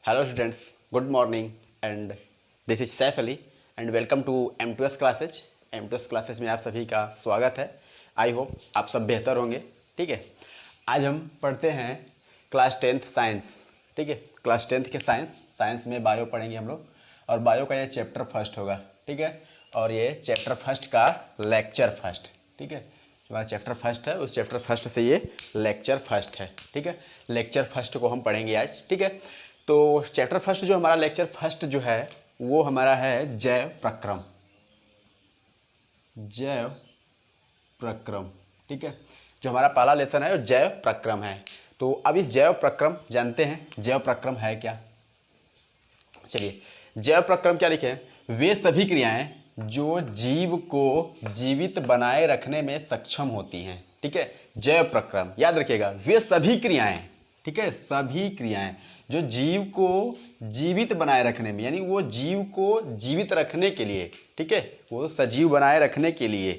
Hello students, good morning and this is Saif Ali and welcome to M2S classes। M2S classes में आप सभी का स्वागत है। आई होप आप सब बेहतर होंगे। ठीक है, आज हम पढ़ते हैं क्लास 10th साइंस। ठीक है, क्लास 10th के साइंस में बायो पढ़ेंगे हम लोग और बायो का ये चैप्टर फर्स्ट होगा। ठीक है, और ये चैप्टर फर्स्ट का लेक्चर फर्स्ट। ठीक है, हमारा चैप्टर फर्स्ट है, उस चैप्टर फर्स्ट से ये लेक्चर फर्स्ट है। ठीक है, लेक्चर फर्स्ट को हम पढ़ेंगे आज। ठीक है, तो चैप्टर फर्स्ट जो हमारा लेक्चर फर्स्ट जो है वो हमारा है जैव प्रक्रम। जैव प्रक्रम, ठीक है, जो हमारा पहला लेसन है वो जैव प्रक्रम है। तो अब इस जैव प्रक्रम जानते हैं, जैव प्रक्रम है क्या। चलिए, जैव प्रक्रम क्या लिखे हैं, वे सभी क्रियाएं जो जीव को जीवित बनाए रखने में सक्षम होती हैं। ठीक है, जैव प्रक्रम याद रखिएगा, वे सभी क्रियाएं, ठीक है, सभी क्रियाएं जो जीव को जीवित बनाए रखने में, यानी वो जीव को जीवित रखने के लिए, ठीक है, वो सजीव बनाए रखने के लिए,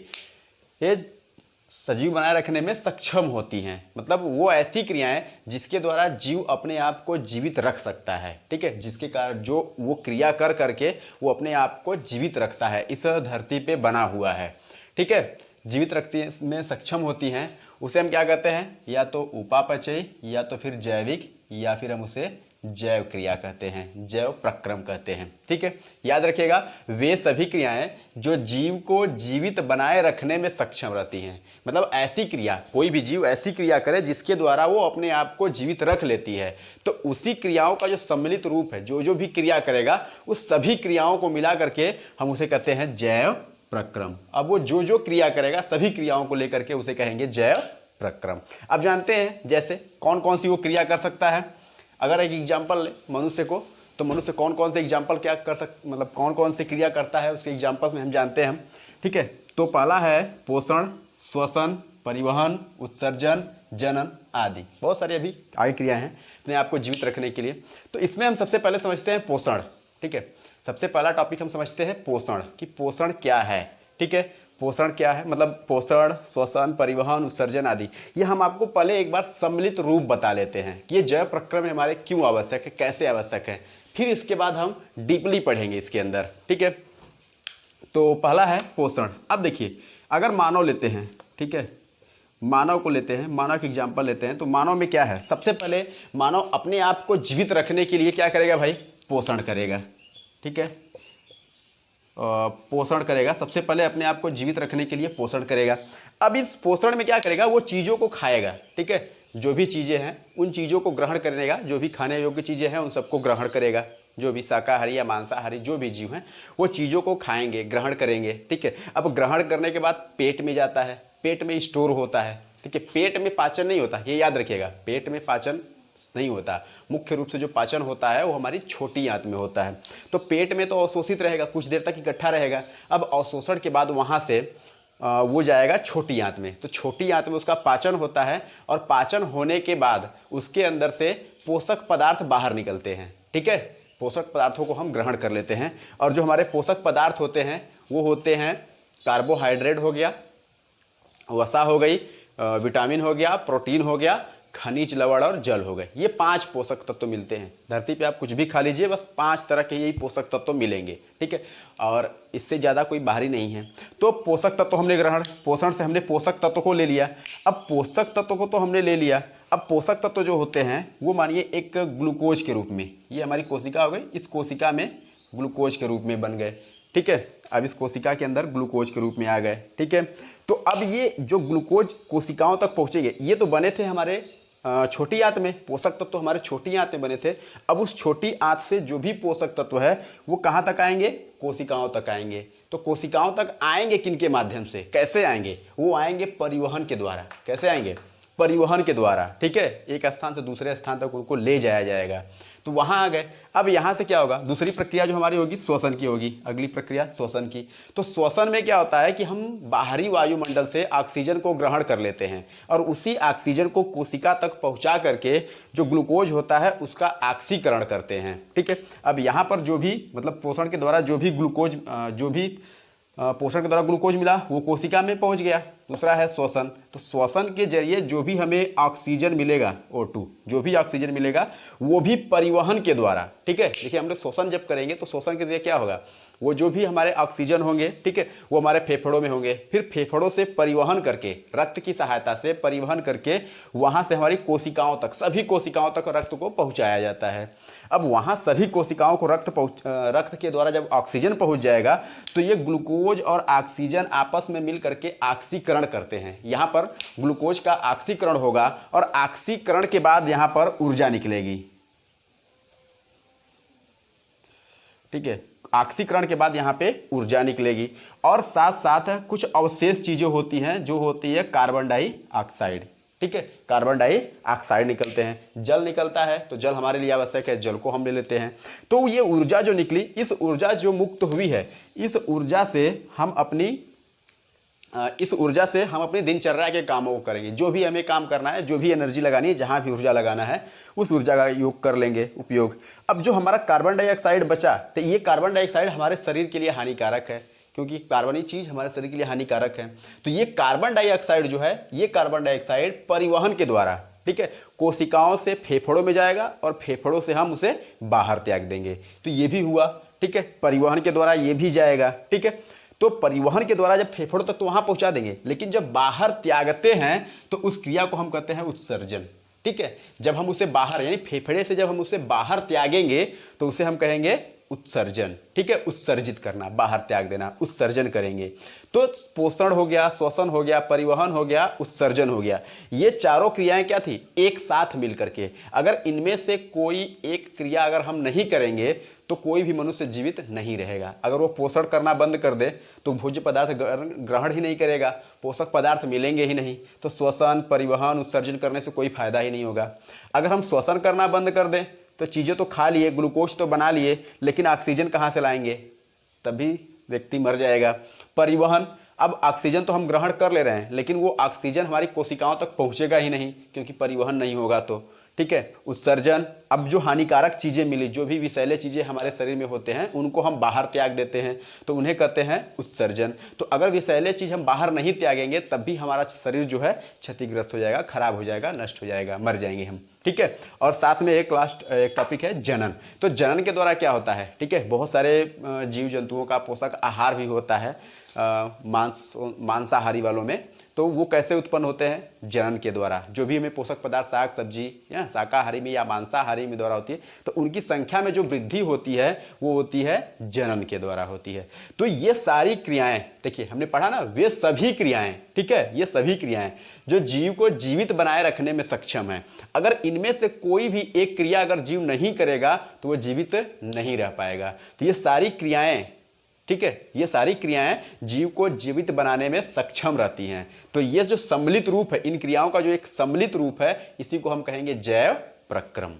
ये सजीव बनाए रखने में सक्षम होती हैं। मतलब वो ऐसी क्रियाएं जिसके द्वारा जीव अपने आप को जीवित रख सकता है। ठीक है, जिसके कारण जो वो क्रिया कर करके वो अपने आप को जीवित रखता है, इस धरती पे बना हुआ है। ठीक है, जीवित रखने में सक्षम होती हैं, उसे हम क्या कहते हैं, या तो उपापचयी, या तो फिर जैविक, या फिर हम उसे जैव क्रिया कहते हैं, जैव प्रक्रम कहते हैं। ठीक है, याद रखिएगा, वे सभी क्रियाएं जो जीव को जीवित बनाए रखने में सक्षम रहती हैं। मतलब ऐसी क्रिया, कोई भी जीव ऐसी क्रिया करे जिसके द्वारा वो अपने आप को जीवित रख लेती है, तो उसी क्रियाओं का जो सम्मिलित रूप है, जो जो भी क्रिया करेगा उस सभी क्रियाओं को मिला करके हम उसे कहते हैं जैव प्रक्रम। अब वो जो जो क्रिया करेगा सभी क्रियाओं को लेकर के उसे कहेंगे जैव प्रक्रम। अब जानते हैं जैसे कौन कौन सी वो क्रिया कर सकता है। अगर एक एग्जाम्पल ले मनुष्य को, तो मनुष्य कौन कौन से एग्जाम्पल क्या कर मतलब कौन कौन से क्रिया करता है, उसके एग्जाम्पल्स में हम जानते हैं हम। ठीक है, तो पहला है पोषण, श्वसन, परिवहन, उत्सर्जन, जनन आदि। बहुत सारी अभी आगे क्रिया हैं अपने आप को जीवित रखने के लिए। तो इसमें हम सबसे पहले समझते हैं पोषण। ठीक है, सबसे पहला टॉपिक हम समझते हैं पोषण, कि पोषण क्या है। ठीक है, पोषण क्या है, मतलब पोषण, श्वसन, परिवहन, उत्सर्जन आदि, ये हम आपको पहले एक बार सम्मिलित रूप बता लेते हैं कि ये जैव प्रक्रम हमारे क्यों आवश्यक है, कैसे आवश्यक है, फिर इसके बाद हम डीपली पढ़ेंगे इसके अंदर। ठीक है, तो पहला है पोषण। अब देखिए, अगर मानव लेते हैं, ठीक है, मानव को लेते हैं, मानव की एग्जाम्पल लेते हैं, तो मानव में क्या है, सबसे पहले मानव अपने आप को जीवित रखने के लिए क्या करेगा भाई, पोषण करेगा। ठीक है, पोषण करेगा, सबसे पहले अपने आप को जीवित रखने के लिए पोषण करेगा। अब इस पोषण में क्या करेगा, वो चीज़ों को खाएगा। ठीक है, जो भी चीज़ें हैं उन चीज़ों को ग्रहण करेगा, जो भी खाने योग्य चीज़ें हैं उन सबको ग्रहण करेगा। जो भी शाकाहारी या मांसाहारी जो भी जीव हैं वो चीज़ों को खाएंगे, ग्रहण करेंगे। ठीक है, अब ग्रहण करने के बाद पेट में जाता है, पेट में स्टोर होता है। ठीक है, पेट में पाचन नहीं होता, ये याद रखिएगा, पेट में पाचन नहीं होता। मुख्य रूप से जो पाचन होता है वो हमारी छोटी आंत में होता है। तो पेट में तो अवशोषित रहेगा, कुछ देर तक इकट्ठा रहेगा। अब अवशोषण के बाद वहाँ से वो जाएगा छोटी आंत में, तो छोटी आंत में उसका पाचन होता है, और पाचन होने के बाद उसके अंदर से पोषक पदार्थ बाहर निकलते हैं। ठीक है, पोषक पदार्थों को हम ग्रहण कर लेते हैं, और जो हमारे पोषक पदार्थ होते हैं वो होते हैं कार्बोहाइड्रेट हो गया, वसा हो गई, विटामिन हो गया, प्रोटीन हो गया, खनिज, लवण और जल हो गए। ये 5 पोषक तत्व मिलते हैं धरती पे। आप कुछ भी खा लीजिए, बस 5 तरह के यही पोषक तत्व मिलेंगे। ठीक है, और इससे ज़्यादा कोई बाहरी नहीं है। तो पोषक तत्व हमने ग्रहण, पोषण से हमने पोषक तत्व को ले लिया। अब पोषक तत्व को तो हमने ले लिया, अब पोषक तत्व जो होते हैं वो मानिए एक ग्लूकोज के रूप में, ये हमारी कोशिका हो गई, इस कोशिका में ग्लूकोज के रूप में बन गए। ठीक है, अब इस कोशिका के अंदर ग्लूकोज के रूप में आ गए। ठीक है, तो अब ये जो ग्लूकोज कोशिकाओं तक पहुँचेंगे, ये तो बने थे हमारे छोटी आंत में, पोषक तत्व हमारे छोटी आंत में बने थे। अब उस छोटी आंत से जो भी पोषक तत्व है वो कहाँ तक आएंगे, कोशिकाओं तक आएंगे। तो कोशिकाओं तक आएंगे किनके माध्यम से, कैसे आएंगे, वो आएंगे परिवहन के द्वारा। कैसे आएंगे, परिवहन के द्वारा। ठीक है, एक स्थान से दूसरे स्थान तक उनको ले जाया जाएगा, तो वहाँ आ गए। अब यहाँ से क्या होगा, दूसरी प्रक्रिया जो हमारी होगी श्वसन की होगी, अगली प्रक्रिया श्वसन की। तो श्वसन में क्या होता है कि हम बाहरी वायुमंडल से ऑक्सीजन को ग्रहण कर लेते हैं, और उसी ऑक्सीजन को कोशिका तक पहुँचा करके जो ग्लूकोज होता है उसका ऑक्सीकरण करते हैं। ठीक है, अब यहाँ पर जो भी मतलब पोषण के द्वारा जो भी ग्लूकोज, जो भी पोषण के द्वारा ग्लूकोज मिला वो कोशिका में पहुंच गया। दूसरा है श्वसन, तो श्वसन के जरिए जो भी हमें ऑक्सीजन मिलेगा O2, जो भी ऑक्सीजन मिलेगा वो भी परिवहन के द्वारा, ठीक है। देखिए हम लोग श्वसन जब करेंगे तो श्वसन के जरिए क्या होगा, वो जो भी हमारे ऑक्सीजन होंगे, ठीक है, वो हमारे फेफड़ों में होंगे, फिर फेफड़ों से परिवहन करके, रक्त की सहायता से परिवहन करके वहाँ से हमारी कोशिकाओं तक, सभी कोशिकाओं तक रक्त को पहुँचाया जाता है। अब वहाँ सभी कोशिकाओं को रक्त के द्वारा जब ऑक्सीजन पहुँच जाएगा तो ये ग्लूकोज और ऑक्सीजन आपस में मिल करके ऑक्सीकरण करते हैं। यहाँ पर ग्लूकोज का ऑक्सीकरण होगा और ऑक्सीकरण के बाद यहाँ पर ऊर्जा निकलेगी, ठीक है। ऑक्सीकरण के बाद यहाँ पे ऊर्जा निकलेगी और साथ साथ कुछ अवशेष चीज़ें होती हैं, जो होती है कार्बन डाइऑक्साइड, ठीक है। कार्बन डाइऑक्साइड निकलते हैं, जल निकलता है, तो जल हमारे लिए आवश्यक है, जल को हम ले लेते हैं। तो ये ऊर्जा जो निकली, इस ऊर्जा जो मुक्त हुई है, इस ऊर्जा से हम अपनी दिनचर्या के कामों को करेंगे। जो भी हमें काम करना है, जो भी एनर्जी लगानी है, जहाँ भी ऊर्जा लगाना है, उस ऊर्जा का योग कर लेंगे उपयोग। अब जो हमारा कार्बन डाइऑक्साइड बचा, तो ये कार्बन डाइऑक्साइड हमारे शरीर के लिए हानिकारक है, क्योंकि कार्बनिक चीज़ हमारे शरीर के लिए हानिकारक है। तो ये कार्बन डाइऑक्साइड जो है, ये कार्बन डाइऑक्साइड परिवहन के द्वारा, ठीक है, कोशिकाओं से फेफड़ों में जाएगा और फेफड़ों से हम उसे बाहर त्याग देंगे। तो ये भी हुआ, ठीक है, परिवहन के द्वारा ये भी जाएगा, ठीक है। तो परिवहन के द्वारा जब फेफड़ों तक तो वहाँ पहुँचा देंगे, लेकिन जब बाहर त्यागते हैं तो उस क्रिया को हम कहते हैं उत्सर्जन, ठीक है। जब हम उसे बाहर, यानी फेफड़े से जब हम उसे बाहर त्यागेंगे तो उसे हम कहेंगे उत्सर्जन, ठीक है। उत्सर्जित करना, बाहर त्याग देना, उत्सर्जन करेंगे। तो पोषण हो गया, श्वसन हो गया, परिवहन हो गया, उत्सर्जन हो गया। ये चारों क्रियाएं क्या थी, एक साथ मिलकर के। अगर इनमें से कोई एक क्रिया अगर हम नहीं करेंगे तो कोई भी मनुष्य जीवित नहीं रहेगा। अगर वो पोषण करना बंद कर दे तो भोज्य पदार्थ ग्रहण ही नहीं करेगा, पोषक पदार्थ मिलेंगे ही नहीं, तो श्वसन, परिवहन, उत्सर्जन करने से कोई फायदा ही नहीं होगा। अगर हम श्वसन करना बंद कर दें तो चीज़ें तो खा लिए, ग्लूकोज तो बना लिए, लेकिन ऑक्सीजन कहाँ से लाएंगे, तभी व्यक्ति मर जाएगा। परिवहन, अब ऑक्सीजन तो हम ग्रहण कर ले रहे हैं, लेकिन वो ऑक्सीजन हमारी कोशिकाओं तक पहुँचेगा ही नहीं, क्योंकि परिवहन नहीं होगा तो, ठीक है। उत्सर्जन, अब जो हानिकारक चीज़ें मिली, जो भी विषैले चीज़ें हमारे शरीर में होते हैं, उनको हम बाहर त्याग देते हैं, तो उन्हें कहते हैं उत्सर्जन। तो अगर विषैले चीज़ हम बाहर नहीं त्यागेंगे तब भी हमारा शरीर जो है क्षतिग्रस्त हो जाएगा, खराब हो जाएगा, नष्ट हो जाएगा, मर जाएंगे हम, ठीक है। और साथ में एक लास्ट एक टॉपिक है जनन। तो जनन के द्वारा क्या होता है, ठीक है, बहुत सारे जीव जंतुओं का पोषक आहार भी होता है मांसाहारी वालों में। तो वो कैसे उत्पन्न होते हैं, जनन के द्वारा। जो भी हमें पोषक पदार्थ साग सब्जी या शाकाहारी में या मांसाहारी में द्वारा होती है, तो उनकी संख्या में जो वृद्धि होती है वो होती है जनन के द्वारा होती है। तो ये सारी क्रियाएं, देखिए हमने पढ़ा ना, वे सभी क्रियाएं, ठीक है, ये सभी क्रियाएं जो जीव को जीवित बनाए रखने में सक्षम है। अगर इनमें से कोई भी एक क्रिया अगर जीव नहीं करेगा तो वो जीवित नहीं रह पाएगा। तो ये सारी क्रियाएं, ठीक है, ये सारी क्रियाएं जीव को जीवित बनाने में सक्षम रहती हैं। तो ये जो सम्मिलित रूप है, इन क्रियाओं का जो एक सम्मिलित रूप है, इसी को हम कहेंगे जैव प्रक्रम,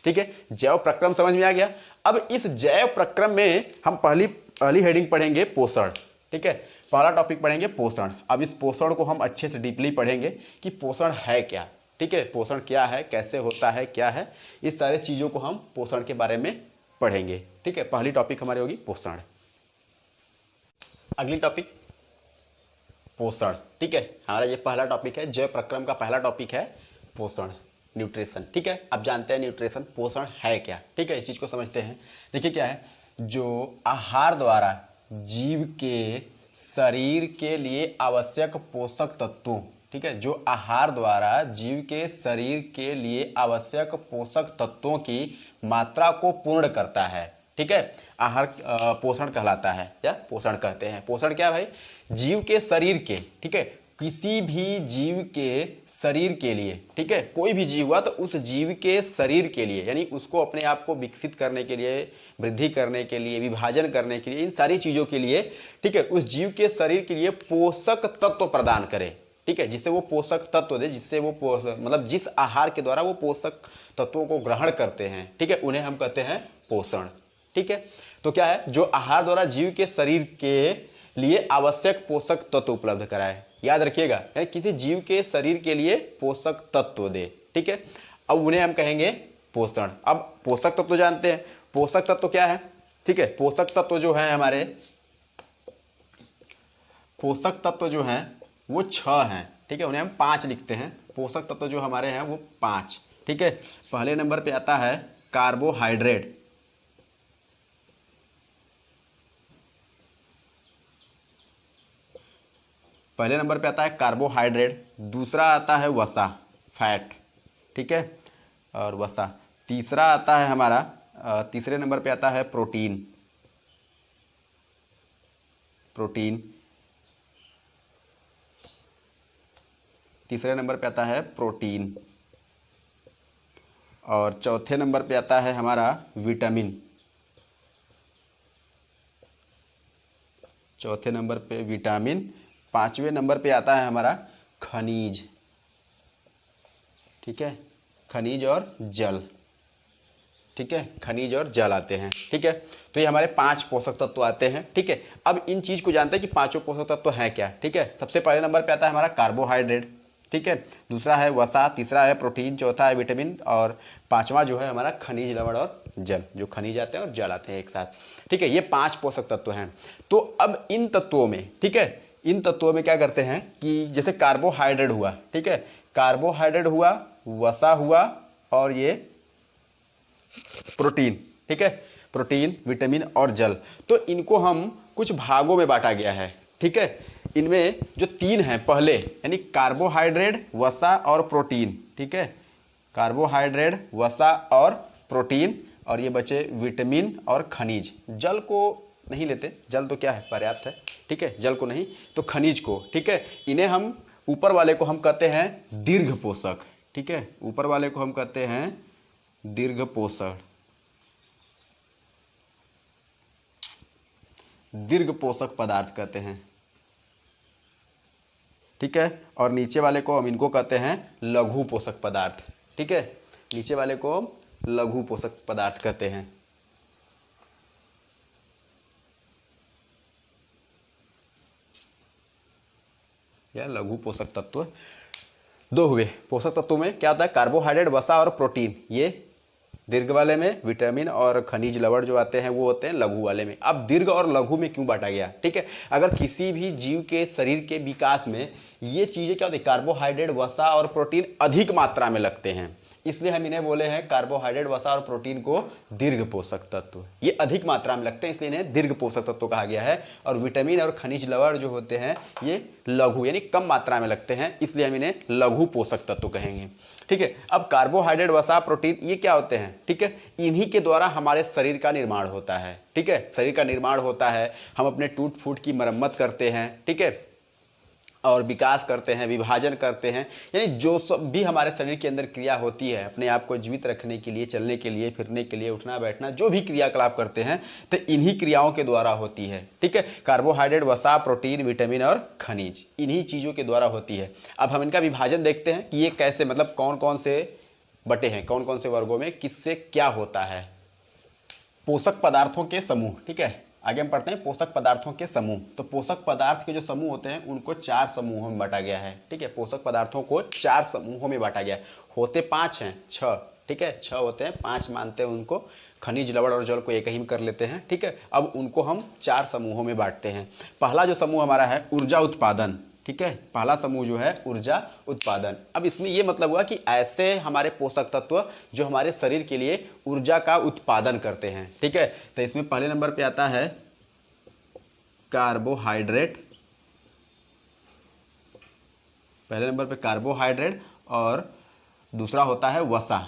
ठीक है। जैव प्रक्रम समझ में आ गया। अब इस जैव प्रक्रम में हम पहली हेडिंग पढ़ेंगे पोषण, ठीक है, पहला टॉपिक पढ़ेंगे पोषण। अब इस पोषण को हम अच्छे से डीपली पढ़ेंगे कि पोषण है क्या, ठीक है, पोषण क्या है, कैसे होता है, क्या है, इस सारे चीज़ों को हम पोषण के बारे में पढ़ेंगे, ठीक है। पहली टॉपिक हमारी होगी पोषण। अगली टॉपिक पोषण, ठीक है, हमारा ये पहला टॉपिक है, जैव प्रक्रम का पहला टॉपिक है पोषण, न्यूट्रिशन, ठीक है। अब जानते हैं न्यूट्रिशन, पोषण है क्या, ठीक है, इस चीज़ को समझते हैं। देखिए क्या है, जो आहार द्वारा जीव के शरीर के लिए आवश्यक पोषक तत्वों, ठीक है, जो आहार द्वारा जीव के शरीर के लिए आवश्यक पोषक तत्वों की मात्रा को पूर्ण करता है, ठीक है, आहार पोषण कहलाता है या पोषण कहते हैं। पोषण क्या है भाई, जीव के शरीर के, ठीक है, किसी भी जीव के शरीर के लिए, ठीक है, कोई भी जीव हुआ तो उस जीव के शरीर के लिए, यानी उसको अपने आप को विकसित करने के लिए, वृद्धि करने के लिए, विभाजन करने के लिए, इन सारी चीज़ों के लिए, ठीक है, उस जीव के शरीर के लिए पोषक तत्व प्रदान करे, ठीक है, जिससे वो पोषक तत्व दे, जिससे वो मतलब जिस आहार के द्वारा वो पोषक तत्वों को ग्रहण करते हैं, ठीक है, उन्हें हम कहते हैं पोषण, ठीक है। तो क्या है, जो आहार द्वारा जीव के शरीर के लिए आवश्यक पोषक तत्व उपलब्ध कराए, याद रखिएगा, यानी किसी जीव के शरीर के लिए पोषक तत्व दे, ठीक है। अब उन्हें हम कहेंगे पोषण। अब पोषक तत्व जानते हैं, पोषक तत्व क्या है, ठीक है, पोषक तत्व जो है हमारे, पोषक तत्व जो हैं वो 6 हैं, ठीक है, उन्हें हम 5 लिखते हैं। पोषक तत्व जो हमारे हैं वो 5। ठीक है, पहले नंबर पे आता है कार्बोहाइड्रेट, पहले नंबर पे आता है कार्बोहाइड्रेट, दूसरा आता है वसा, फैट। ठीक है, और वसा। तीसरा आता है हमारा तीसरे नंबर पे आता है प्रोटीन, प्रोटीन। तीसरे नंबर पे आता है प्रोटीन, और चौथे नंबर पे आता है हमारा विटामिन, चौथे नंबर पे विटामिन। पांचवें नंबर पे आता है हमारा खनिज। ठीक है, खनिज और जल। ठीक है, खनिज और जल आते हैं। ठीक है, तो ये हमारे 5 पोषक तत्व आते हैं। ठीक है, अब इन चीज़ को जानते हैं कि पांचों पोषक तत्व हैं क्या। ठीक है, सबसे पहले नंबर पे आता है हमारा कार्बोहाइड्रेट। ठीक है, दूसरा है वसा, तीसरा है प्रोटीन, चौथा है विटामिन, और पांचवा जो है हमारा खनिज, लवण और जल, जो खनिज आते हैं और जल आते हैं एक साथ। ठीक है, ये 5 पोषक तत्व हैं। तो अब इन तत्वों में, ठीक है, इन तत्वों में क्या करते हैं कि जैसे कार्बोहाइड्रेट हुआ, ठीक है, कार्बोहाइड्रेट हुआ, वसा हुआ, और ये प्रोटीन। ठीक है, प्रोटीन, विटामिन और जल, तो इनको हम कुछ भागों में बांटा गया है। ठीक है, इनमें जो 3 हैं पहले, यानी कार्बोहाइड्रेट, वसा और प्रोटीन। ठीक है, कार्बोहाइड्रेट, वसा और प्रोटीन, और ये बचे विटामिन और खनिज। जल को नहीं लेते, जल तो क्या है, पर्याप्त है। ठीक है, जल को नहीं, तो खनिज को। ठीक है, इन्हें हम, ऊपर वाले को हम कहते हैं दीर्घ पोषक। ठीक है, ऊपर वाले को हम कहते हैं दीर्घ पोषक, दीर्घ पोषक पदार्थ कहते हैं। ठीक है, और नीचे वाले को हम इनको कहते हैं लघु पोषक पदार्थ। ठीक है, नीचे वाले को हम लघु पोषक पदार्थ कहते हैं। या लघु पोषक तत्व 2 हुए। पोषक तत्वों में क्या होता है, कार्बोहाइड्रेट, वसा और प्रोटीन, ये दीर्घ वाले में। विटामिन और खनिज, लवण जो आते हैं वो होते हैं लघु वाले में। अब दीर्घ और लघु में क्यों बांटा गया? ठीक है, अगर किसी भी जीव के शरीर के विकास में ये चीज़ें क्या होती है, कार्बोहाइड्रेट, वसा और प्रोटीन अधिक मात्रा में लगते हैं, इसलिए हम इन्हें बोले हैं कार्बोहाइड्रेट, वसा और प्रोटीन को दीर्घ पोषक तत्व। ये अधिक मात्रा में लगते हैं, इसलिए इन्हें दीर्घ पोषक तत्व कहा गया है। और विटामिन और खनिज, लवण जो होते हैं ये लघु, यानी कम मात्रा में लगते हैं, इसलिए हम इन्हें लघु पोषक तत्व कहेंगे। ठीक है, अब कार्बोहाइड्रेट, वसा, प्रोटीन ये क्या होते हैं? ठीक है, इन्हीं के द्वारा हमारे शरीर का निर्माण होता है। ठीक है, शरीर का निर्माण होता है, हम अपने टूट फूट की मरम्मत करते हैं। ठीक है, और विकास करते हैं, विभाजन करते हैं, यानी जो सब भी हमारे शरीर के अंदर क्रिया होती है अपने आप को जीवित रखने के लिए, चलने के लिए, फिरने के लिए, उठना बैठना, जो भी क्रियाकलाप करते हैं तो इन्हीं क्रियाओं के द्वारा होती है। ठीक है, कार्बोहाइड्रेट, वसा, प्रोटीन, विटामिन और खनिज इन्हीं चीज़ों के द्वारा होती है। अब हम इनका विभाजन देखते हैं कि ये कैसे, मतलब कौन कौन से बटे हैं, कौन कौन से वर्गों में किससे क्या होता है। पोषक पदार्थों के समूह। ठीक है, आगे हम पढ़ते हैं पोषक पदार्थों के समूह। तो पोषक पदार्थ के जो समूह होते हैं उनको 4 समूहों में बांटा गया है। ठीक है, पोषक पदार्थों को 4 समूहों में बांटा गया है। होते 5 हैं, 6। ठीक है, 6 होते हैं, 5 मानते हैं उनको। खनिज, लवण और जल को एक ही में कर लेते हैं। ठीक है, अब उनको हम 4 समूहों में बांटते हैं। पहला जो समूह हमारा है ऊर्जा उत्पादन। ठीक है, पहला समूह जो है ऊर्जा उत्पादन। अब इसमें यह मतलब हुआ कि ऐसे हमारे पोषक तत्व जो हमारे शरीर के लिए ऊर्जा का उत्पादन करते हैं। ठीक है, तो इसमें पहले नंबर पे आता है कार्बोहाइड्रेट, पहले नंबर पे कार्बोहाइड्रेट, और दूसरा होता है वसा।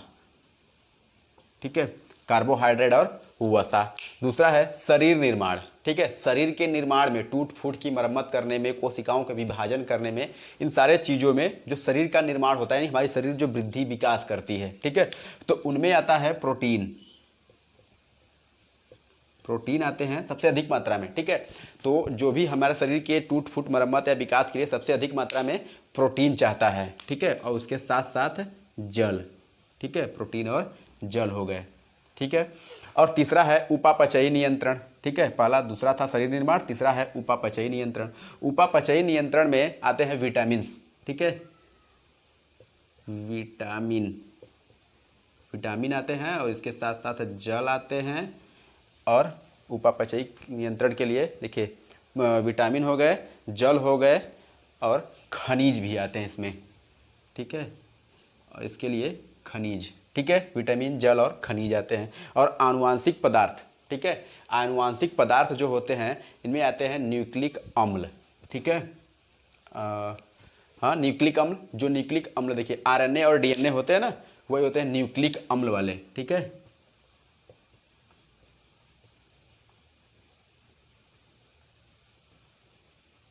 ठीक है, कार्बोहाइड्रेट और वसा। दूसरा है शरीर निर्माण। ठीक है, शरीर के निर्माण में, टूट फूट की मरम्मत करने में, कोशिकाओं का विभाजन करने में, इन सारे चीज़ों में जो शरीर का निर्माण होता है, यानी हमारी शरीर जो वृद्धि विकास करती है। ठीक है, तो उनमें आता है प्रोटीन। प्रोटीन आते हैं सबसे अधिक मात्रा में। ठीक है, तो जो भी हमारे शरीर के टूट फूट मरम्मत या विकास के लिए सबसे अधिक मात्रा में प्रोटीन चाहता है। ठीक है, और उसके साथ साथ जल। ठीक है, प्रोटीन और जल हो गए। ठीक है, और तीसरा है उपापचयी नियंत्रण। ठीक है, पहला दूसरा था शरीर निर्माण, तीसरा है उपापचयी नियंत्रण। उपापचयी नियंत्रण में आते हैं विटामिन्स। ठीक है, विटामिन आते हैं, और इसके साथ साथ जल आते हैं। और उपापचयी नियंत्रण के लिए देखिए विटामिन हो गए, जल हो गए, और खनिज भी आते हैं इसमें, ठीक है, और इसके लिए खनिज, ठीक है, विटामिन, जल और खनिज आते हैं। और आनुवांशिक पदार्थ, ठीक है, आनुवांशिक पदार्थ जो होते हैं इनमें आते हैं न्यूक्लिक अम्ल, ठीक है, हाँ न्यूक्लिक अम्ल, जो न्यूक्लिक अम्ल देखिए आरएनए और डीएनए होते हैं ना, वही होते हैं न्यूक्लिक अम्ल वाले, ठीक है।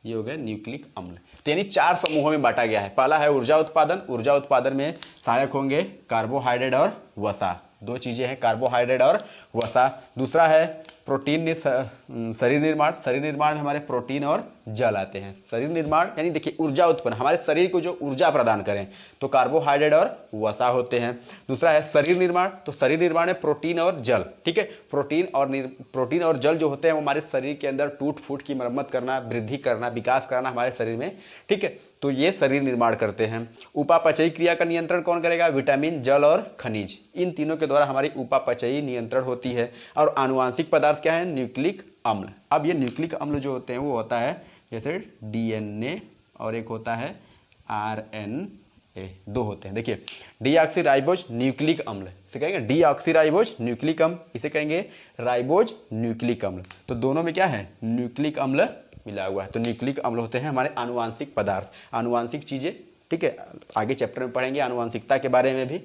ये हो गया न्यूक्लिक अम्ल। तो यानी 4 समूहों में बांटा गया है। पहला है ऊर्जा उत्पादन, ऊर्जा उत्पादन में सहायक होंगे कार्बोहाइड्रेट और वसा, 2 चीजें हैं, कार्बोहाइड्रेट और वसा। दूसरा है प्रोटीन, शरीर निर्माण, शरीर निर्माण में हमारे प्रोटीन और जल आते हैं। शरीर निर्माण यानी देखिए ऊर्जा उत्पन्न, हमारे शरीर को जो ऊर्जा प्रदान करें तो कार्बोहाइड्रेट और वसा होते हैं। दूसरा है शरीर निर्माण, तो शरीर निर्माण में प्रोटीन और जल, ठीक है, प्रोटीन और जल जो होते हैं वो हमारे शरीर के अंदर टूट फूट की मरम्मत करना, वृद्धि करना, विकास करना हमारे शरीर में, ठीक है, तो ये शरीर निर्माण करते हैं। उपापचयी क्रिया का नियंत्रण कौन करेगा? विटामिन, जल और खनिज, इन तीनों के द्वारा हमारी उपापचयी नियंत्रण होती है। और आनुवांशिक पदार्थ क्या है? न्यूक्लिक अम्ल। अब ये न्यूक्लिक अम्ल जो होते हैं वो होता है जैसे डीएनए और एक होता है आरएनए, 2 होते हैं। देखिए डीऑक्सीराइबोज न्यूक्लिक अम्ल, इसे कहेंगे डीऑक्सीराइबोज न्यूक्लिक अम्ल, इसे कहेंगे राइबोज न्यूक्लिक अम्ल। तो दोनों में क्या है? न्यूक्लिक अम्ल मिला हुआ है। तो न्यूक्लिक अम्ल होते हैं हमारे आनुवांशिक पदार्थ, आनुवांशिक चीजें, ठीक है। आगे चैप्टर में पढ़ेंगे आनुवांशिकता के बारे में भी।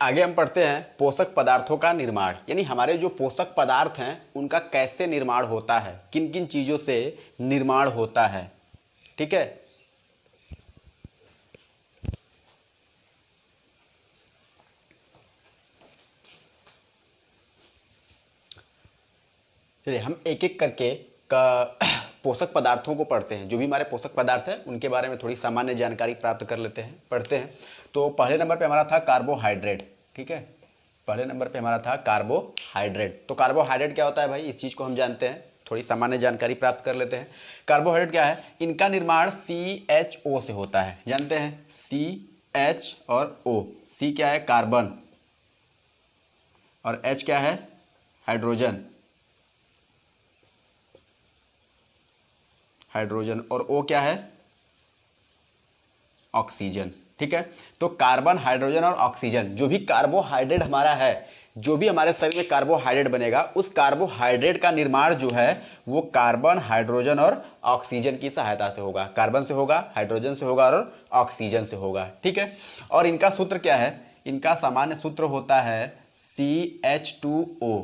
आगे हम पढ़ते हैं पोषक पदार्थों का निर्माण, यानी हमारे जो पोषक पदार्थ हैं उनका कैसे निर्माण होता है, किन किन चीजों से निर्माण होता है, ठीक है। चलिए हम एक एक करके पोषक पदार्थों को पढ़ते हैं। जो भी हमारे पोषक पदार्थ हैं उनके बारे में थोड़ी सामान्य जानकारी प्राप्त कर लेते हैं, पढ़ते हैं। तो पहले नंबर पे हमारा था कार्बोहाइड्रेट, ठीक है, पहले नंबर पे हमारा था कार्बोहाइड्रेट। तो कार्बोहाइड्रेट क्या होता है भाई, इस चीज़ को हम जानते हैं, थोड़ी सामान्य जानकारी प्राप्त कर लेते हैं। कार्बोहाइड्रेट क्या है? इनका निर्माण CHO से होता है, जानते हैं, CH और O। C क्या है? कार्बन, और H क्या है? हाइड्रोजन, हाइड्रोजन, और O क्या है? ऑक्सीजन, ठीक है। तो कार्बन, हाइड्रोजन और ऑक्सीजन, जो भी कार्बोहाइड्रेट हमारा है, जो भी हमारे शरीर में कार्बोहाइड्रेट बनेगा, उस कार्बोहाइड्रेट का निर्माण जो है वो कार्बन, हाइड्रोजन और ऑक्सीजन की सहायता से होगा। कार्बन से होगा, हाइड्रोजन से होगा और ऑक्सीजन से होगा, ठीक है। और इनका सूत्र क्या है? इनका सामान्य सूत्र होता है CH2O,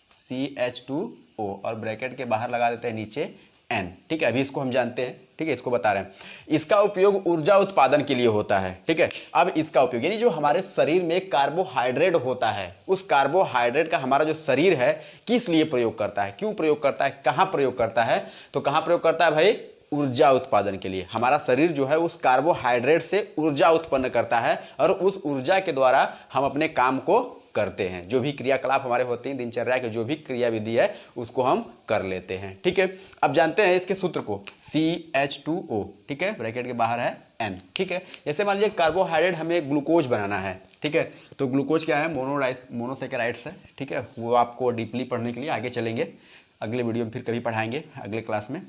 CH2O, और ब्रैकेट के बाहर लगा देते हैं नीचे N, ठीक है। अभी इसको हम जानते हैं, ठीक है, इसको बता रहे हैं। इसका उपयोग ऊर्जा उत्पादन के लिए होता है, ठीक है। अब इसका उपयोग यानी जो हमारे शरीर में कार्बोहाइड्रेट होता है, उस कार्बोहाइड्रेट का हमारा जो शरीर है किस लिए प्रयोग करता है, क्यों प्रयोग करता है, कहाँ प्रयोग करता है? तो कहाँ प्रयोग करता है भाई? ऊर्जा उत्पादन के लिए। हमारा शरीर जो है उस कार्बोहाइड्रेट से ऊर्जा उत्पन्न करता है और उस ऊर्जा के द्वारा हम अपने काम को करते हैं। जो भी क्रियाकलाप हमारे होते हैं, दिनचर्या के जो भी क्रियाविधि है उसको हम कर लेते हैं, ठीक है। अब जानते हैं इसके सूत्र को, CH2O, ठीक है, ब्रैकेट के बाहर है N, ठीक है। जैसे मान लीजिए कार्बोहाइड्रेट हमें ग्लूकोज बनाना है, ठीक है, तो ग्लूकोज क्या है? मोनोसैकेराइड्स है, ठीक है। वो आपको डीपली पढ़ने के लिए आगे चलेंगे, अगले वीडियो में फिर कभी पढ़ाएंगे, अगले क्लास में।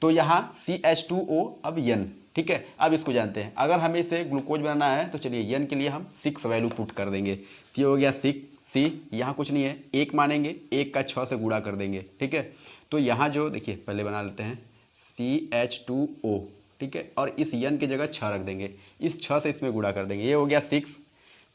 तो यहाँ CH2O, अब N, ठीक है। अब इसको जानते हैं, अगर हमें इसे ग्लूकोज बनाना है तो चलिए N के लिए हम 6 वैल्यू पुट कर देंगे। तो ये हो गया 6C, यहाँ कुछ नहीं है, 1 मानेंगे, 1 का 6 से गुणा कर देंगे, ठीक है। तो यहाँ जो देखिए पहले बना लेते हैं CH2O, ठीक है, और इस N की जगह 6 रख देंगे, इस 6 से इसमें गुणा कर देंगे, ये हो गया 6।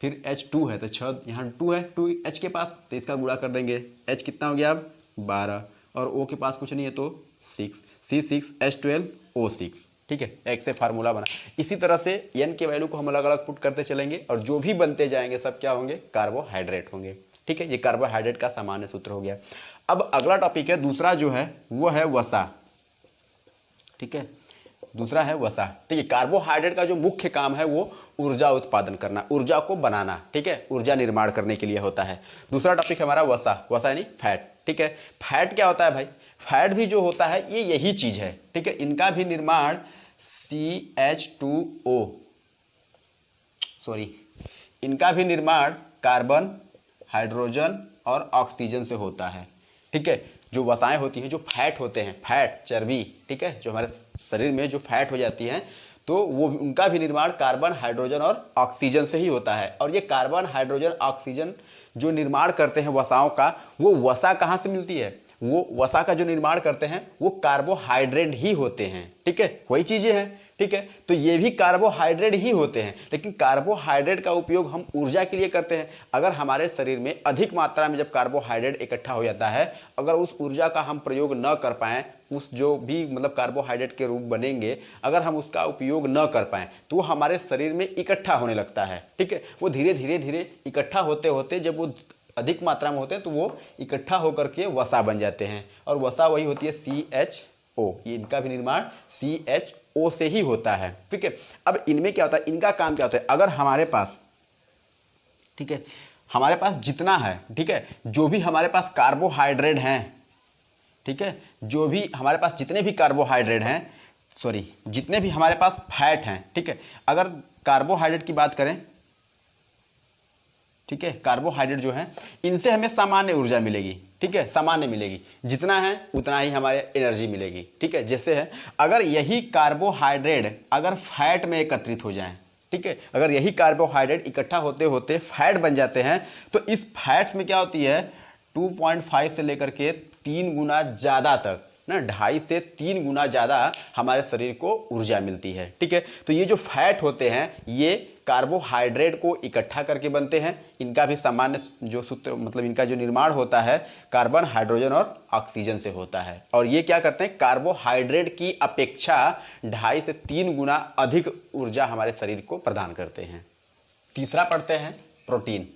फिर H2 है तो 6, यहाँ 2 है, 2 H के पास, तो इसका गुणा कर देंगे, H कितना हो गया अब? 12, और O के पास कुछ नहीं है तो 6, C6H12O6, ठीक है। एक से फार्मूला बना। इसी तरह से N के वैल्यू को हम अलग अलग पुट करते चलेंगे और जो भी बनते जाएंगे सब क्या होंगे? कार्बोहाइड्रेट होंगे, ठीक है। ये कार्बोहाइड्रेट का सामान्य सूत्र हो गया। अब अगला टॉपिक है, दूसरा जो है वो है वसा, ठीक है, दूसरा है वसा, ठीक है। कार्बोहाइड्रेट का जो मुख्य काम है वो ऊर्जा उत्पादन करना, ऊर्जा को बनाना, ठीक है, ऊर्जा निर्माण करने के लिए होता है। दूसरा टॉपिक हमारा वसा, वसा यानी फैट, ठीक है। फैट क्या होता है भाई? फैट भी जो होता है ये यही चीज है, ठीक है। इनका भी निर्माण CH2O, सॉरी, इनका भी निर्माण कार्बन, हाइड्रोजन और ऑक्सीजन से होता है, ठीक है। जो वसाएं होती हैं, जो फैट होते हैं, फैट चर्बी, ठीक है, जो हमारे शरीर में जो फैट हो जाती हैं, तो वो उनका भी निर्माण कार्बन, हाइड्रोजन और ऑक्सीजन से ही होता है। और ये कार्बन, हाइड्रोजन, ऑक्सीजन जो निर्माण करते हैं वसाओं का, वो वसा कहाँ से मिलती है? वो वसा का जो निर्माण करते हैं वो कार्बोहाइड्रेट ही होते हैं, ठीक है, वही चीज़ें हैं, ठीक है। तो ये भी कार्बोहाइड्रेट ही होते हैं, लेकिन कार्बोहाइड्रेट का उपयोग हम ऊर्जा के लिए करते हैं। अगर हमारे शरीर में अधिक मात्रा में जब कार्बोहाइड्रेट इकट्ठा हो जाता है, अगर उस ऊर्जा का हम प्रयोग न कर पाएँ, उस जो भी मतलब कार्बोहाइड्रेट के रूप बनेंगे, अगर हम उसका उपयोग न कर पाएँ तो वो हमारे शरीर में इकट्ठा होने लगता है, ठीक है। वो धीरे धीरे धीरे इकट्ठा होते होते जब वो अधिक मात्रा में होते हैं तो वो इकट्ठा होकर के वसा बन जाते हैं, और वसा वही होती है CHO। ये इनका भी निर्माण CHO से ही होता है, ठीक है। अब इनमें क्या होता है, इनका काम क्या होता है, अगर हमारे पास, ठीक है, हमारे पास जितना है, ठीक है, जो भी हमारे पास कार्बोहाइड्रेट हैं, ठीक है, जो भी हमारे पास जितने भी कार्बोहाइड्रेट हैं, सॉरी, जितने भी हमारे पास फैट हैं, ठीक है, अगर कार्बोहाइड्रेट की बात करें, ठीक है, कार्बोहाइड्रेट जो है इनसे हमें सामान्य ऊर्जा मिलेगी, ठीक है, सामान्य मिलेगी, जितना है उतना ही हमारे एनर्जी मिलेगी, ठीक है। जैसे है, अगर यही कार्बोहाइड्रेट अगर फैट में एकत्रित हो जाएं, ठीक है, अगर यही कार्बोहाइड्रेट इकट्ठा होते होते फैट बन जाते हैं, तो इस फैट्स में क्या होती है, 2.5 से लेकर के 3 गुना ज़्यादा तक ना, 2.5 से 3 गुना ज़्यादा हमारे शरीर को ऊर्जा मिलती है, ठीक है। तो ये जो फैट होते हैं ये कार्बोहाइड्रेट को इकट्ठा करके बनते हैं। इनका भी सामान्य जो सूत्र, मतलब इनका जो निर्माण होता है कार्बन, हाइड्रोजन और ऑक्सीजन से होता है। और ये क्या करते हैं, कार्बोहाइड्रेट की अपेक्षा 2.5 से 3 गुना अधिक ऊर्जा हमारे शरीर को प्रदान करते हैं। तीसरा पढ़ते हैं प्रोटीन,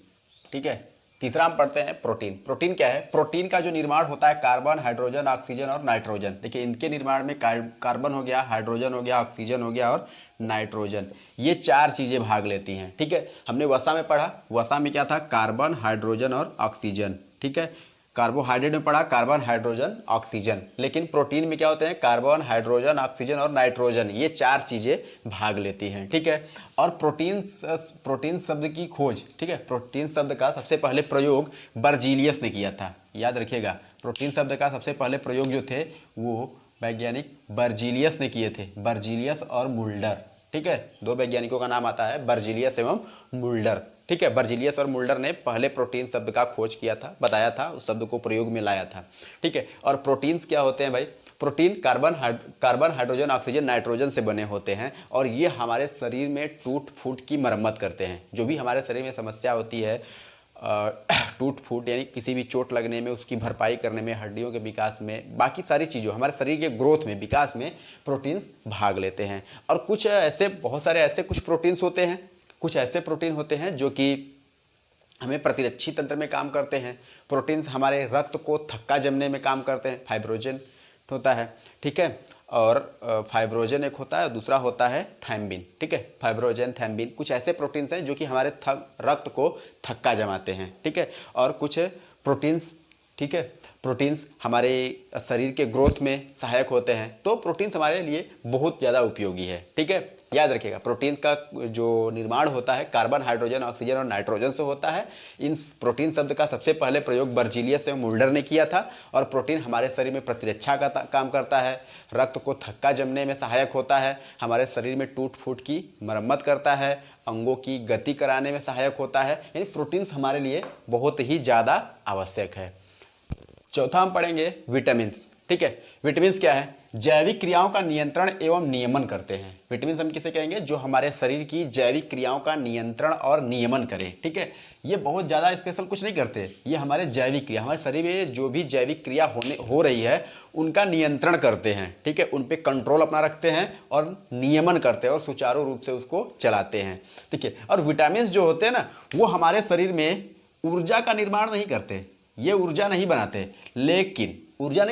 ठीक है, तीसरा हम पढ़ते हैं प्रोटीन। प्रोटीन क्या है, प्रोटीन का जो निर्माण होता है कार्बन, हाइड्रोजन, ऑक्सीजन और नाइट्रोजन। देखिए इनके निर्माण में कार्बन हो गया, हाइड्रोजन हो गया, ऑक्सीजन हो गया और नाइट्रोजन, ये 4 चीज़ें भाग लेती हैं, ठीक है। हमने वसा में पढ़ा, वसा में क्या था, कार्बन, हाइड्रोजन और ऑक्सीजन, ठीक है। कार्बोहाइड्रेट में पढ़ा कार्बन, हाइड्रोजन, ऑक्सीजन, लेकिन प्रोटीन में क्या होते हैं, कार्बन, हाइड्रोजन, ऑक्सीजन और नाइट्रोजन, ये 4 चीज़ें भाग लेती हैं, ठीक है। और प्रोटीन शब्द की खोज, ठीक है, प्रोटीन शब्द का सबसे पहले प्रयोग बर्जीलियस ने किया था, याद रखिएगा। प्रोटीन शब्द का सबसे पहले प्रयोग जो थे वो वैज्ञानिक बर्जीलियस ने किए थे, बर्जीलियस और मुल्डर, ठीक है। 2 वैज्ञानिकों का नाम आता है, बर्जीलियस एवं मुल्डर, ठीक है। बर्जीलियस और मुल्डर ने पहले प्रोटीन शब्द का खोज किया था, बताया था, उस शब्द को प्रयोग में लाया था, ठीक है। और प्रोटीन्स क्या होते हैं भाई, protein carbon, hydrogen, oxygen, nitrogen से बने होते हैं, और ये हमारे शरीर में टूट फूट की मरम्मत करते हैं। जो भी हमारे शरीर में समस्या होती है, टूट फूट यानी किसी भी चोट लगने में, उसकी भरपाई करने में, हड्डियों के विकास में, बाकी सारी चीज़ों, हमारे शरीर के ग्रोथ में, विकास में प्रोटीन्स भाग लेते हैं। और कुछ ऐसे, बहुत सारे ऐसे कुछ प्रोटीन्स होते हैं, कुछ ऐसे प्रोटीन होते हैं जो कि हमें प्रतिरक्षी तंत्र में काम करते हैं। प्रोटीन्स हमारे रक्त को थक्का जमने में काम करते हैं, फाइब्रोजन होता है, ठीक है। और फाइब्रोजन एक होता है, दूसरा होता है थैम्बिन, ठीक है। फाइब्रोजन, थैम्बिन, कुछ ऐसे प्रोटीन्स हैं जो कि हमारे रक्त को थक्का जमाते हैं, ठीक है। और कुछ प्रोटीन्स, ठीक है, प्रोटीन्स हमारे शरीर के ग्रोथ में सहायक होते हैं। तो प्रोटीन्स हमारे लिए बहुत ज़्यादा उपयोगी है, ठीक है। याद रखिएगा, प्रोटीन्स का जो निर्माण होता है कार्बन, हाइड्रोजन, ऑक्सीजन और नाइट्रोजन से होता है। इन प्रोटीन शब्द का सबसे पहले प्रयोग बर्जीलियस एवं मुल्डर ने किया था। और प्रोटीन हमारे शरीर में प्रतिरक्षा का काम करता है, रक्त को थक्का जमने में सहायक होता है, हमारे शरीर में टूट फूट की मरम्मत करता है, अंगों की गति कराने में सहायक होता है। यानी प्रोटीन्स हमारे लिए बहुत ही ज़्यादा आवश्यक है। चौथा हम पढ़ेंगे विटामिन्स, ठीक है। विटामिन्स क्या है, जैविक क्रियाओं का नियंत्रण एवं नियमन करते हैं। विटामिन्स हम किसे कहेंगे, जो हमारे शरीर की जैविक क्रियाओं का नियंत्रण और नियमन करें, ठीक है। ये बहुत ज़्यादा स्पेशल कुछ नहीं करते, ये हमारे जैविक क्रिया, हमारे शरीर में जो भी जैविक क्रिया हो रही है उनका नियंत्रण करते हैं, ठीक है। उन पर कंट्रोल अपना रखते हैं और नियमन करते हैं और सुचारू रूप से उसको चलाते हैं, ठीक है। और विटामिन्स जो होते हैं ना, वो हमारे शरीर में ऊर्जा का निर्माण नहीं करते, ये ऊर्जा नहीं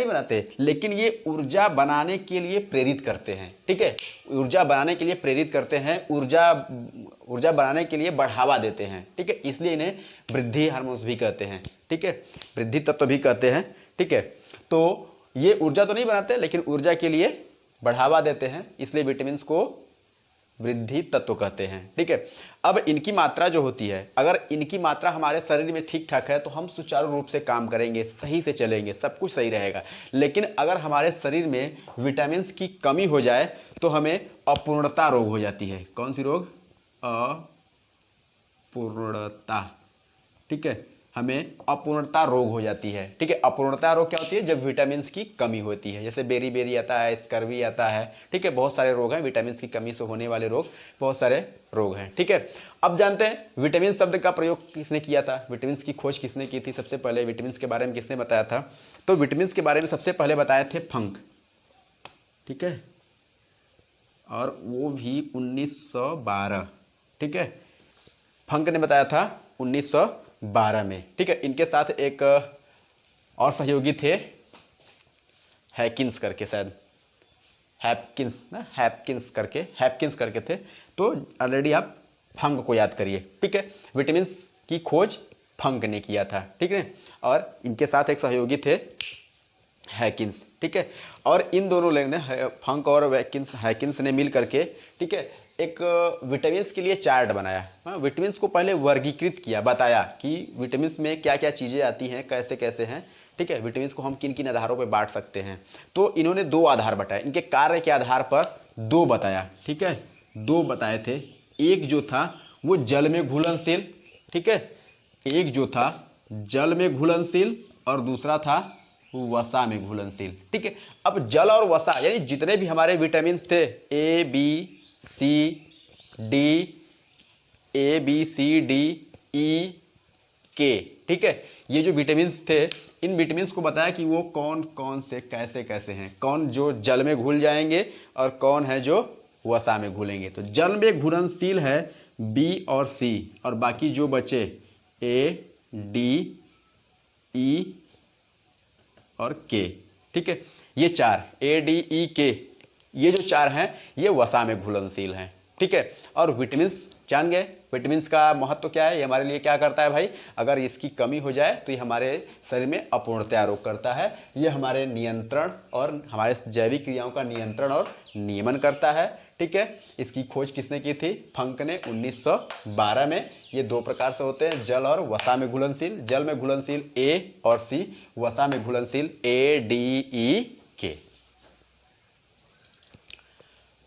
बनाते, लेकिन ये ऊर्जा बनाने के लिए प्रेरित करते हैं, ठीक है। ऊर्जा बनाने के लिए प्रेरित करते हैं, ऊर्जा बनाने के लिए बढ़ावा देते हैं, ठीक है। इसलिए इन्हें वृद्धि हार्मोन्स भी कहते हैं, ठीक है, वृद्धि तत्व भी कहते हैं, ठीक है। तो ये ऊर्जा तो नहीं बनाते, लेकिन ऊर्जा के लिए बढ़ावा देते हैं, इसलिए विटामिन्स को वृद्धि तत्व कहते हैं। ठीक है, अब इनकी मात्रा जो होती है, अगर इनकी मात्रा हमारे शरीर में ठीक ठाक है तो हम सुचारू रूप से काम करेंगे, सही से चलेंगे, सब कुछ सही रहेगा। लेकिन अगर हमारे शरीर में विटामिन की कमी हो जाए तो हमें अपूर्णता रोग हो जाती है। कौन सी रोग? अपूर्णता। ठीक है, हमें अपूर्णता रोग हो जाती है। ठीक है, अपूर्णता रोग क्या होती है? जब विटामिन की कमी होती है, जैसे बेरी बेरी आता है, स्कर्वी आता है। ठीक है, बहुत सारे रोग हैं, विटामिन की कमी से होने वाले रोग, बहुत सारे रोग हैं। ठीक है, अब जानते हैं विटामिन शब्द का प्रयोग किसने किया था, विटामिन की खोज किसने की थी? सबसे पहले विटामिन के बारे में किसने बताया था? तो विटामिन के बारे में सबसे पहले बताए थे फंक। ठीक है, और वो भी 1912। ठीक है, फंक ने बताया था 1912 में। ठीक है, इनके साथ एक और सहयोगी थे, हैकिंस करके, शायद हैपकिंस करके थे। तो ऑलरेडी आप फंक को याद करिए। ठीक है, विटामिन की खोज फंक ने किया था। ठीक है, और इनके साथ एक सहयोगी थे हैकिंस। ठीक है, और इन दोनों लोग ने, फंक और हैकिंस ने मिल करके, ठीक है, एक विटामिन के लिए चार्ट बनाया। हाँ, विटामिन को पहले वर्गीकृत किया, बताया कि विटामिन में क्या क्या चीज़ें आती हैं, कैसे कैसे हैं। ठीक है, विटामिन को हम किन किन आधारों पर बांट सकते हैं। तो इन्होंने 2 आधार बताए, इनके कार्य के आधार पर 2 बताया। ठीक है, 2 बताए थे। एक जो था वो जल में घुलनशील। ठीक है, एक जो था जल में घुलनशील और दूसरा था वसा में घुलनशील। ठीक है, अब जल और वसा यानी जितने भी हमारे विटामिन थे, A B C D E के। ठीक है, ये जो विटामिन थे, इन विटामिन को बताया कि वो कौन कौन से कैसे कैसे हैं, कौन जो जल में घुल जाएंगे और कौन है जो वसा में घुलेंगे। तो जल में घुलनशील है बी और सी, और बाकी जो बचे ए डी ई और के। ठीक है, ये 4 ए डी ई के, ये जो 4 हैं ये वसा में घुलनशील हैं। ठीक है, और विटामिन जान गए, विटामिन का महत्व क्या है, ये हमारे लिए क्या करता है भाई? अगर इसकी कमी हो जाए तो ये हमारे शरीर में अपूर्णता रोग करता है, ये हमारे नियंत्रण और हमारे जैविक क्रियाओं का नियंत्रण और नियमन करता है। ठीक है, इसकी खोज किसने की थी? फंक ने 1912 में। ये 2 प्रकार से होते हैं, जल और वसा में घुलनशील। जल में घुलनशील ए और सी, वसा में घुलनशील ए डी ई के।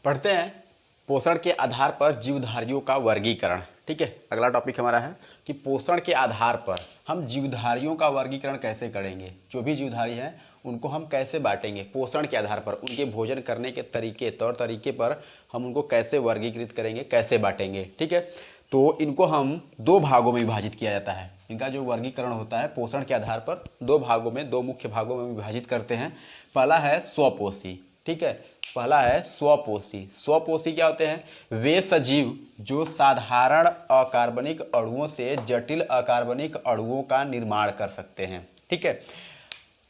पढ़ते हैं पोषण के आधार पर जीवधारियों का वर्गीकरण। ठीक है, अगला टॉपिक हमारा है कि पोषण के आधार पर हम जीवधारियों का वर्गीकरण कैसे करेंगे। जो भी जीवधारी हैं उनको हम कैसे बांटेंगे, पोषण के आधार पर, उनके भोजन करने के तरीके, तौर तरीके पर हम उनको कैसे वर्गीकृत करेंगे, कैसे बांटेंगे। ठीक है, तो इनको हम 2 भागों में विभाजित किया जाता है। इनका जो वर्गीकरण होता है पोषण के आधार पर 2 भागों में, 2 मुख्य भागों में विभाजित करते हैं। पहला है स्वपोषी। ठीक है, पहला है स्वपोषी। स्वपोषी क्या होते हैं? वे सजीव जो साधारण अकार्बनिक अणुओं से जटिल अकार्बनिक अणुओं का निर्माण कर सकते हैं। ठीक है,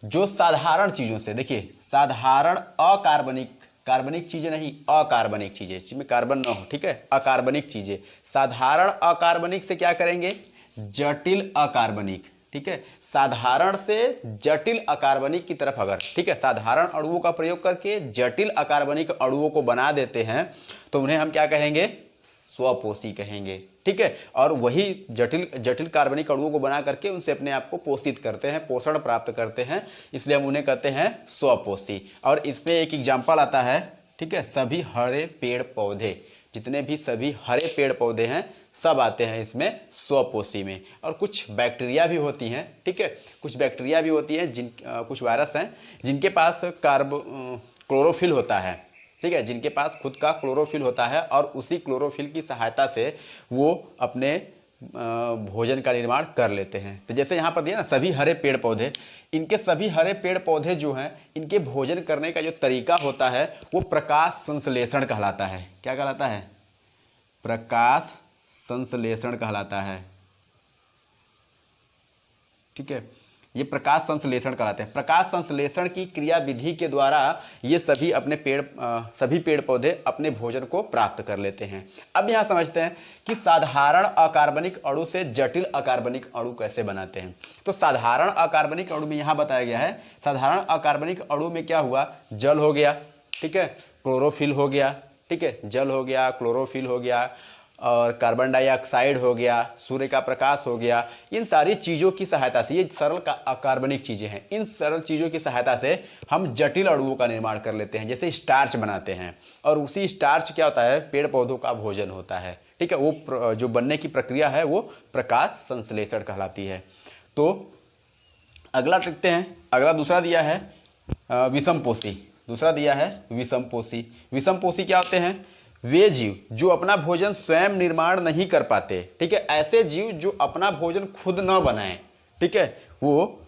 जो साधारण चीज़ों से, देखिए साधारण अकार्बनिक, कार्बनिक चीज़ें नहीं, अकार्बनिक चीज़ें जिनमें कार्बन ना हो। ठीक है, अकार्बनिक चीज़ें, साधारण अकार्बनिक से क्या करेंगे? जटिल अकार्बनिक। ठीक है, साधारण से जटिल अकार्बनिक की तरफ अगर, ठीक है, साधारण अणुओं का प्रयोग करके जटिल अकार्बनिक अणुओं को बना देते हैं तो उन्हें हम क्या कहेंगे? स्वपोषी कहेंगे। ठीक है, और वही जटिल कार्बनिक अणुओं को बना करके उनसे अपने आप को पोषित करते हैं, पोषण प्राप्त करते हैं, इसलिए हम उन्हें कहते हैं स्वपोषी। और इसमें एक एग्जाम्पल आता है, ठीक है, सभी हरे पेड़ पौधे, जितने भी सभी हरे पेड़ पौधे हैं सब आते हैं इसमें स्वपोषी में। और कुछ बैक्टीरिया भी होती हैं। ठीक है, कुछ बैक्टीरिया भी होती हैं, कुछ वायरस हैं जिनके पास क्लोरोफिल होता है। ठीक है, जिनके पास खुद का क्लोरोफिल होता है और उसी क्लोरोफिल की सहायता से वो अपने भोजन का निर्माण कर लेते हैं। तो जैसे यहाँ पर दिया ना, सभी हरे पेड़ पौधे, इनके सभी हरे पेड़ पौधे जो हैं इनके भोजन करने का जो तरीका होता है वो प्रकाश संश्लेषण कहलाता है। क्या कहलाता है? प्रकाश संश्लेषण कहलाता है। ठीक है, ये प्रकाश संश्लेषण कहलाते हैं। प्रकाश संश्लेषण की क्रिया विधि के द्वारा ये सभी पेड़ पौधे अपने भोजन को प्राप्त कर लेते हैं। अब यहाँ समझते हैं कि साधारण अकार्बनिक अणु से जटिल अकार्बनिक अणु कैसे बनाते हैं। तो साधारण अकार्बनिक अणु में यहाँ बताया गया है, साधारण अकार्बनिक अणु में क्या हुआ? जल हो गया, ठीक है, क्लोरोफिल हो गया, ठीक है, जल हो गया, क्लोरोफिल हो गया और कार्बन डाइऑक्साइड हो गया, सूर्य का प्रकाश हो गया, इन सारी चीज़ों की सहायता से, ये सरल अकार्बनिक चीज़ें हैं, इन सरल चीज़ों की सहायता से हम जटिल अणुओं का निर्माण कर लेते हैं, जैसे स्टार्च बनाते हैं। और उसी स्टार्च क्या होता है, पेड़ पौधों का भोजन होता है। ठीक है, वो जो बनने की प्रक्रिया है वो प्रकाश संश्लेषण कहलाती है। तो अगला देखते हैं, अगला दूसरा दिया है विषमपोषी। दूसरा दिया है विषमपोषी। विषमपोषी क्या होते हैं, वे जीव जो अपना भोजन स्वयं निर्माण नहीं कर पाते। ठीक है, ऐसे जीव जो अपना भोजन खुद न बनाएं, ठीक है, वो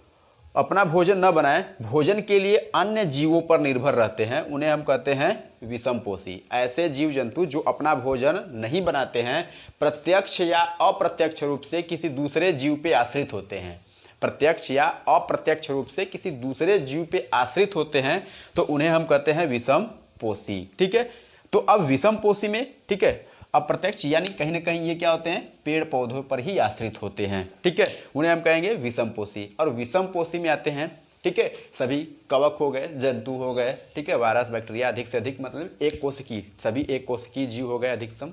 अपना भोजन न बनाएं, भोजन के लिए अन्य जीवों पर निर्भर रहते हैं, उन्हें हम कहते हैं विषमपोषी। ऐसे जीव जंतु जो अपना भोजन नहीं बनाते हैं, प्रत्यक्ष या अप्रत्यक्ष रूप से किसी दूसरे जीव पे आश्रित होते हैं, प्रत्यक्ष या अप्रत्यक्ष रूप से किसी दूसरे जीव पे आश्रित होते हैं, तो उन्हें हम कहते हैं विषमपोषी। ठीक है, तो अब विषमपोषी में, ठीक है, अप्रत्यक्ष यानी कहीं ना कहीं ये क्या होते हैं, पेड़ पौधों पर ही आश्रित होते हैं। ठीक है, उन्हें हम कहेंगे विषमपोषी। और विषमपोषी में आते हैं, ठीक है, सभी कवक हो गए, जंतु हो गए, ठीक है, वायरस बैक्टीरिया, अधिक से अधिक मतलब एक कोशिकीय, सभी एक कोशिकीय जीव हो गए अधिकतम।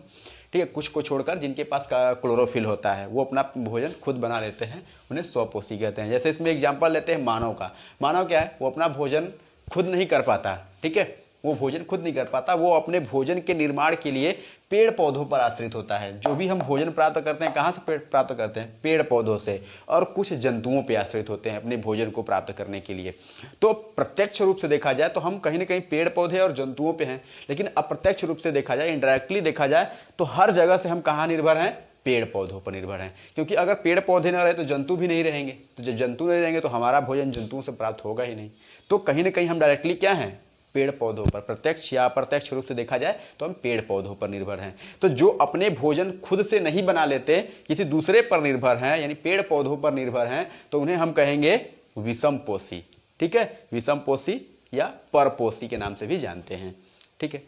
ठीक है, कुछ को छोड़कर जिनके पास क्लोरोफिल होता है वो अपना भोजन खुद बना लेते हैं, उन्हें स्वपोषी कहते हैं। जैसे इसमें एग्जाम्पल लेते हैं मानव का। मानव क्या है, वो अपना भोजन खुद नहीं कर पाता। ठीक है, वो भोजन खुद नहीं कर पाता, वो अपने भोजन के निर्माण के लिए पेड़ पौधों पर आश्रित होता है। जो भी हम भोजन प्राप्त करते हैं कहाँ से प्राप्त करते हैं, पेड़ पौधों से, और कुछ जंतुओं पर आश्रित होते हैं अपने भोजन को प्राप्त करने के लिए। तो प्रत्यक्ष रूप से देखा जाए तो हम कहीं ना कहीं पेड़ पौधे और जंतुओं पे हैं, लेकिन अप्रत्यक्ष रूप से देखा जाए, इनडायरेक्टली देखा जाए तो हर जगह से हम कहाँ निर्भर हैं, पेड़ पौधों पर निर्भर हैं। क्योंकि अगर पेड़ पौधे न रहे तो जंतु भी नहीं रहेंगे, तो जब जंतु नहीं रहेंगे तो हमारा भोजन जंतुओं से प्राप्त होगा ही नहीं। तो कहीं ना कहीं हम डायरेक्टली क्या हैं, पेड़ पौधों पर, प्रत्यक्ष या अप्रत्यक्ष रूप से देखा जाए तो हम पेड़ पौधों पर निर्भर हैं। तो जो अपने भोजन खुद से नहीं बना लेते, किसी दूसरे पर निर्भर हैं, यानी पेड़ पौधों पर निर्भर हैं, तो उन्हें हम कहेंगे विषमपोषी। ठीक है, विषमपोषी या परपोषी के नाम से भी जानते हैं। ठीक है,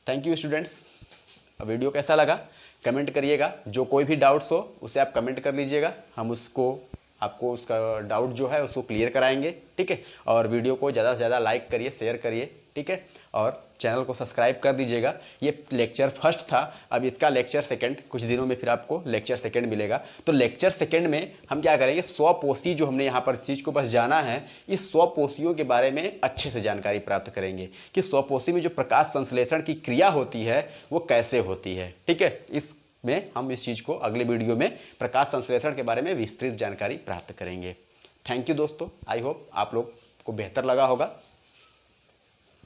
थैंक यू स्टूडेंट्स। वीडियो कैसा लगा कमेंट करिएगा, जो कोई भी डाउट्स हो उसे आप कमेंट कर लीजिएगा, हम उसको आपको उसका डाउट जो है उसको क्लियर कराएंगे। ठीक है, और वीडियो को ज़्यादा से ज़्यादा लाइक करिए, शेयर करिए। ठीक है, और चैनल को सब्सक्राइब कर दीजिएगा। ये लेक्चर फर्स्ट था, अब इसका लेक्चर सेकंड कुछ दिनों में फिर आपको लेक्चर सेकंड मिलेगा। तो लेक्चर सेकंड में हम क्या करेंगे, स्वपोषी जो हमने यहाँ पर चीज़ को बस जाना है, इस स्वपोषियों के बारे में अच्छे से जानकारी प्राप्त करेंगे कि स्वपोषी में जो प्रकाश संश्लेषण की क्रिया होती है वो कैसे होती है। ठीक है, इस में हम इस चीज़ को अगले वीडियो में प्रकाश संश्लेषण के बारे में विस्तृत जानकारी प्राप्त करेंगे। थैंक यू दोस्तों, आई होप आप लोग को बेहतर लगा होगा।